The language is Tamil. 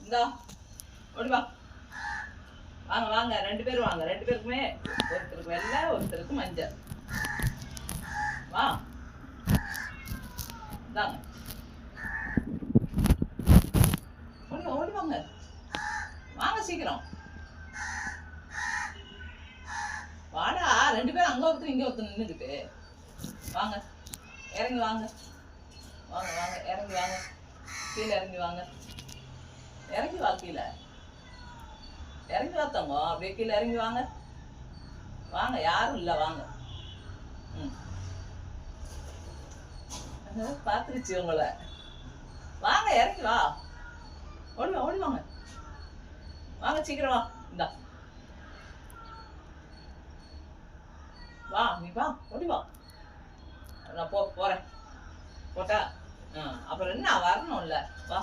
இந்தா ஓடி வா. வாங்க வாங்க, 2 பேரும் வாங்க. 2 பேருக்குமே ஒருத்தருக்கு வெள்ளை, ஒருத்தருக்கு மஞ்சள். வா இந்தாங்க. ஓடி ஓடி வாங்க. வாங்க சீக்கிரம் வாடா. 2 பேரும் அங்க ஒருத்தர் இங்க ஒருத்தர் நின்றுக்கிட்டு. வாங்க இறங்கி வாங்க. வாங்க வாங்க இறங்கி வாங்க. கீழே இறங்கி வாங்க. இறங்கி வா. கீழே இறங்கி வா தங்கம். அப்படியே கீழே இறங்கி வாங்க. வாங்க, யாரும் இல்லை. வாங்க. பாத்துருச்சு உங்களை. வாங்க இறங்கி வா. ஓடி வா ஓடி வாங்க. வாங்க சீக்கிரம் வா. இந்தா வா. நீ வா ஓடி வா. நான் போறேன். போட்டா அப்புறம் என்ன வரணும்ல. வா.